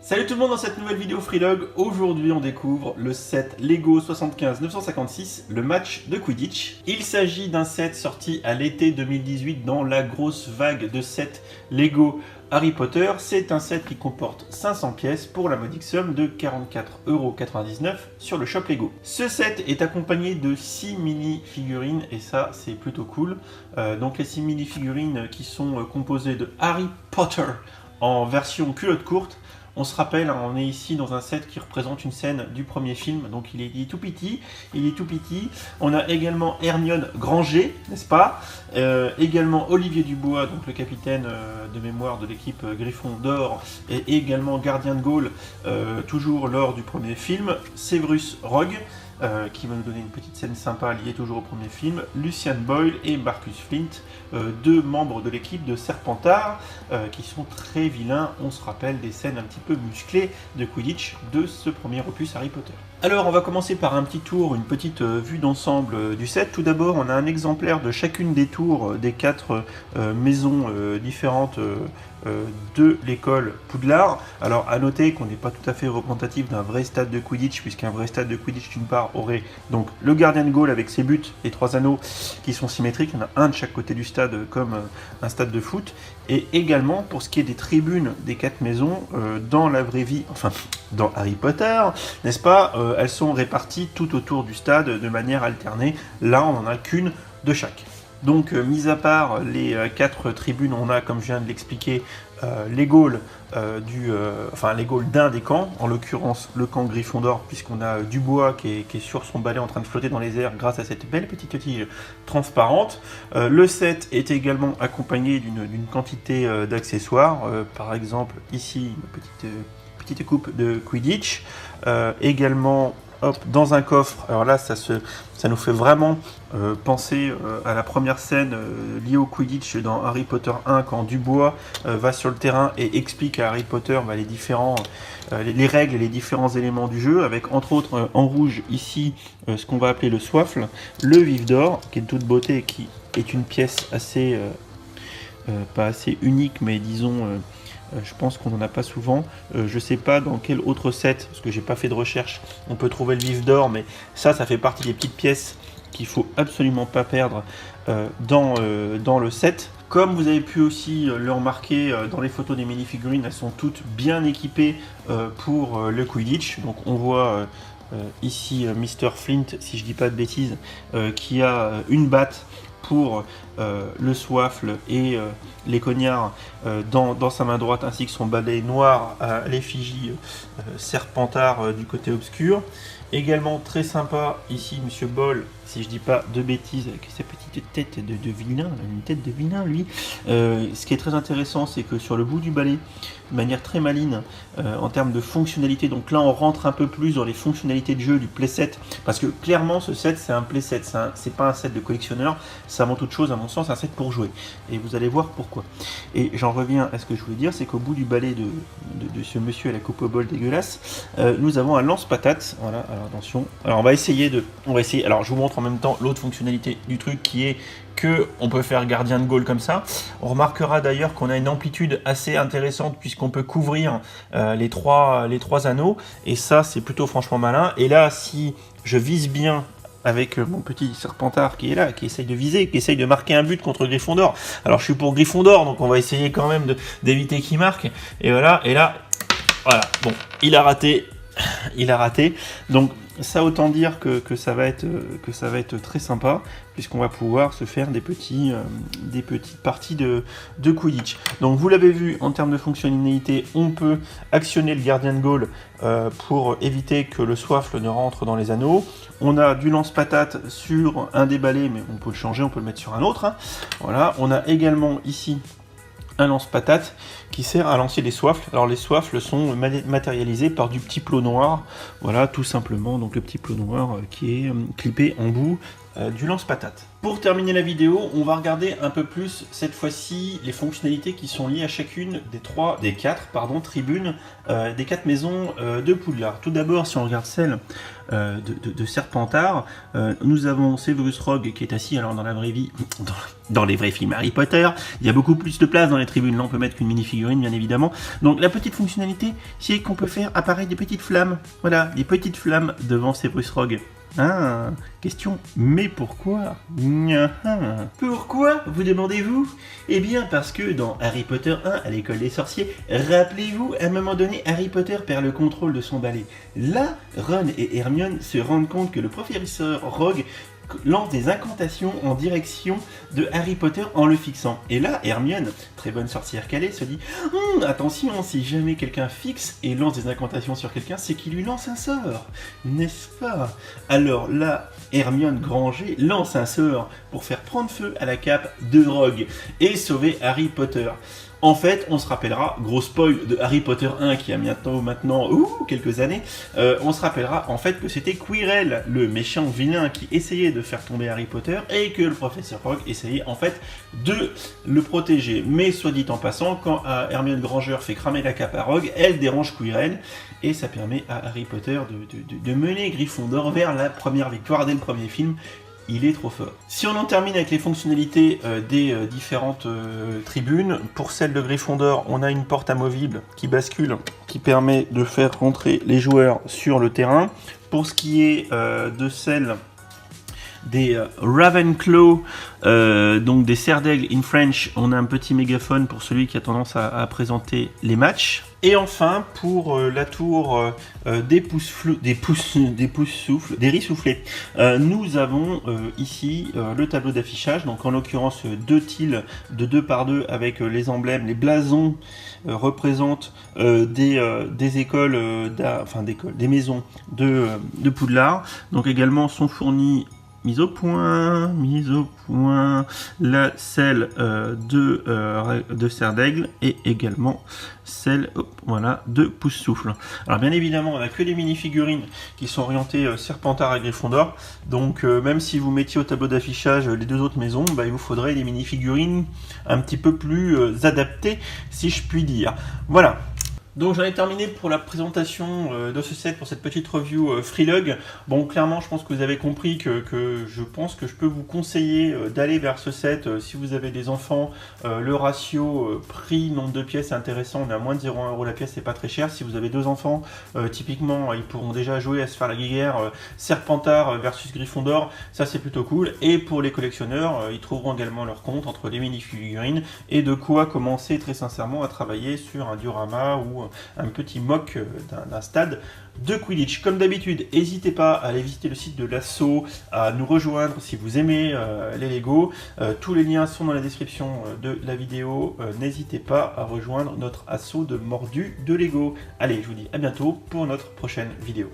Salut tout le monde dans cette nouvelle vidéo Freelog. Aujourd'hui on découvre le set Lego 75 956, le match de Quidditch. Il s'agit d'un set sorti à l'été 2018 dans la grosse vague de sets Lego Harry Potter. C'est un set qui comporte 500 pièces pour la modique somme de 44,99€ sur le shop Lego. Ce set est accompagné de 6 mini-figurines et ça c'est plutôt cool. Donc les 6 mini-figurines qui sont composées de Harry Potter en version culotte courte. On se rappelle, on est ici dans un set qui représente une scène du premier film, donc il est tout petit, On a également Hermione Granger, n'est-ce pas? Également Olivier Dubois, donc le capitaine de mémoire de l'équipe Gryffondor, et également Gardien de Gaulle, toujours lors du premier film. Severus Rogue, qui va nous donner une petite scène sympa liée toujours au premier film, Lucian Boyle et Marcus Flint, deux membres de l'équipe de Serpentard, qui sont très vilains, on se rappelle des scènes un petit peu musclées de Quidditch de ce premier opus Harry Potter. Alors on va commencer par un petit tour, une petite vue d'ensemble du set. Tout d'abord on a un exemplaire de chacune des tours des 4 maisons différentes de l'école Poudlard. Alors à noter qu'on n'est pas tout à fait représentatif d'un vrai stade de Quidditch, puisqu'un vrai stade de Quidditch d'une part aurait donc le gardien de Gaulle avec ses buts, les 3 anneaux qui sont symétriques, il y en a un de chaque côté du stade comme un stade de foot, et également pour ce qui est des tribunes des 4 maisons, dans la vraie vie, enfin dans Harry Potter, n'est-ce pas, elles sont réparties tout autour du stade de manière alternée. Là on n'en a qu'une de chaque. Donc, mis à part les 4 tribunes, on a, comme je viens de l'expliquer, les Gaules les Gaules d'un des camps, en l'occurrence le camp Gryffondor, puisqu'on a Dubois qui est sur son balai en train de flotter dans les airs grâce à cette belle petite tige transparente. Le set est également accompagné d'une quantité d'accessoires, par exemple ici une petite coupe de Quidditch, également. Hop, dans un coffre, alors là ça nous fait vraiment penser à la première scène liée au Quidditch dans Harry Potter 1, quand Dubois va sur le terrain et explique à Harry Potter les règles et les différents éléments du jeu, avec entre autres en rouge ici ce qu'on va appeler le soifle, le vif d'or qui est de toute beauté, qui est une pièce assez, pas assez unique, mais disons... je pense qu'on n'en a pas souvent. Je sais pas dans quel autre set, parce que j'ai pas fait de recherche, on peut trouver le vif d'or, mais ça fait partie des petites pièces qu'il faut absolument pas perdre dans le set. Comme vous avez pu aussi le remarquer dans les photos des minifigurines, elles sont toutes bien équipées pour le Quidditch. Donc on voit ici Mr. Flint, si je dis pas de bêtises, qui a une batte pour le soifle et les cognards dans sa main droite, ainsi que son balai noir à l'effigie Serpentard du côté obscur. Également très sympa ici Monsieur Boll, si je dis pas de bêtises, avec sa petite tête de vilain, une tête de vilain lui. Ce qui est très intéressant, c'est que sur le bout du balai, de manière très maligne, en termes de fonctionnalité, donc là on rentre un peu plus dans les fonctionnalités de jeu du playset, parce que clairement ce set c'est un playset, c'est pas un set de collectionneur, c'est avant toute chose à mon sens un set pour jouer, et vous allez voir pourquoi. Et j'en reviens à ce que je voulais dire, c'est qu'au bout du balai de ce monsieur à la coupe au bol dégueulasse, nous avons un lance-patate. Voilà, alors attention, alors on va essayer, alors je vous montre en même temps l'autre fonctionnalité du truc, qui est que on peut faire gardien de Gaulle comme ça. On remarquera d'ailleurs qu'on a une amplitude assez intéressante, puisqu'on peut couvrir les trois anneaux, et ça c'est plutôt franchement malin. Et là, si je vise bien avec mon petit Serpentard qui est là, qui essaye de viser, qui essaye de marquer un but contre Gryffondor. Alors je suis pour Gryffondor, donc on va essayer quand même d'éviter qu'il marque. Et voilà, voilà, bon, il a raté. Donc ça, autant dire que ça va être très sympa, puisqu'on va pouvoir se faire des petites parties de Quidditch. Donc vous l'avez vu, en termes de fonctionnalité, on peut actionner le gardien de Gaulle pour éviter que le soifle ne rentre dans les anneaux. On a du lance-patate sur un des balais, mais on peut le changer, on peut le mettre sur un autre, hein. Voilà, on a également ici un lance-patate qui sert à lancer des soifles. Alors les soifles sont matérialisés par du petit plot noir, voilà, tout simplement. Donc le petit plot noir qui est clippé en bout du lance-patate. Pour terminer la vidéo, on va regarder un peu plus cette fois-ci les fonctionnalités qui sont liées à chacune des quatre tribunes des 4 maisons de Poudlard. Tout d'abord, si on regarde celle de Serpentard, nous avons Severus Rogue qui est assis, alors dans la vraie vie, dans les vrais films Harry Potter, il y a beaucoup plus de place dans les tribunes, là on peut mettre qu'une mini-figurine bien évidemment. Donc la petite fonctionnalité, c'est qu'on peut faire apparaître des petites flammes, voilà, des petites flammes devant Severus Rogue. Ah, question, mais pourquoi? Pourquoi, vous demandez-vous? Eh bien parce que dans Harry Potter 1 à l'école des sorciers, rappelez-vous, à un moment donné, Harry Potter perd le contrôle de son balai. Là, Ron et Hermione se rendent compte que le professeur Rogue lance des incantations en direction de Harry Potter en le fixant. Et là, Hermione, très bonne sorcière qu'elle est, se dit attention, si jamais quelqu'un fixe et lance des incantations sur quelqu'un, c'est qu'il lui lance un sort, n'est-ce pas? Alors là, Hermione Granger lance un sort pour faire prendre feu à la cape de Rogue et sauver Harry Potter. En fait, on se rappellera, gros spoil de Harry Potter 1 qui a maintenant quelques années, on se rappellera en fait que c'était Quirrell, le méchant vilain qui essayait de faire tomber Harry Potter et que le professeur Rogue essayait en fait de le protéger. Mais soit dit en passant, quand Hermione Granger fait cramer la cape à Rogue, elle dérange Quirrell et ça permet à Harry Potter de mener Gryffondor vers la première victoire dès le premier film. Il est trop fort. Si on en termine avec les fonctionnalités des différentes tribunes, pour celle de Gryffondor, on a une porte amovible qui bascule, qui permet de faire rentrer les joueurs sur le terrain. Pour ce qui est de celle des Ravenclaw, donc des serres d'aigle in French, on a un petit mégaphone pour celui qui a tendance à présenter les matchs. Et enfin, pour la tour des rissoufflés, nous avons ici le tableau d'affichage, donc en l'occurrence 2 tiles de 2 par 2 avec les emblèmes, les blasons représentent des écoles, des maisons de Poudlard. Donc également sont fournis mise au point, celle de serre d'aigle et également celle de pouce-souffle. Alors bien évidemment, on n'a que des mini-figurines qui sont orientées Serpentard et Gryffondor, donc même si vous mettiez au tableau d'affichage les 2 autres maisons, il vous faudrait des mini-figurines un petit peu plus adaptées, si je puis dire. Voilà. Donc j'en ai terminé pour la présentation de ce set, pour cette petite review Freelug. Bon, clairement, je pense que vous avez compris que je pense que je peux vous conseiller d'aller vers ce set si vous avez des enfants. Le ratio prix nombre de pièces est intéressant, on est à moins de 0,1 € la pièce, c'est pas très cher. Si vous avez 2 enfants, typiquement, ils pourront déjà jouer à se faire la guéguerre Serpentard versus Gryffondor, ça c'est plutôt cool. Et pour les collectionneurs, ils trouveront également leur compte entre les mini-figurines et de quoi commencer très sincèrement à travailler sur un diorama ou un petit mock d'un stade de Quidditch. Comme d'habitude, n'hésitez pas à aller visiter le site de l'Asso, à nous rejoindre si vous aimez les Lego. Tous les liens sont dans la description de la vidéo. N'hésitez pas à rejoindre notre asso de mordus de Lego. Allez, je vous dis à bientôt pour notre prochaine vidéo.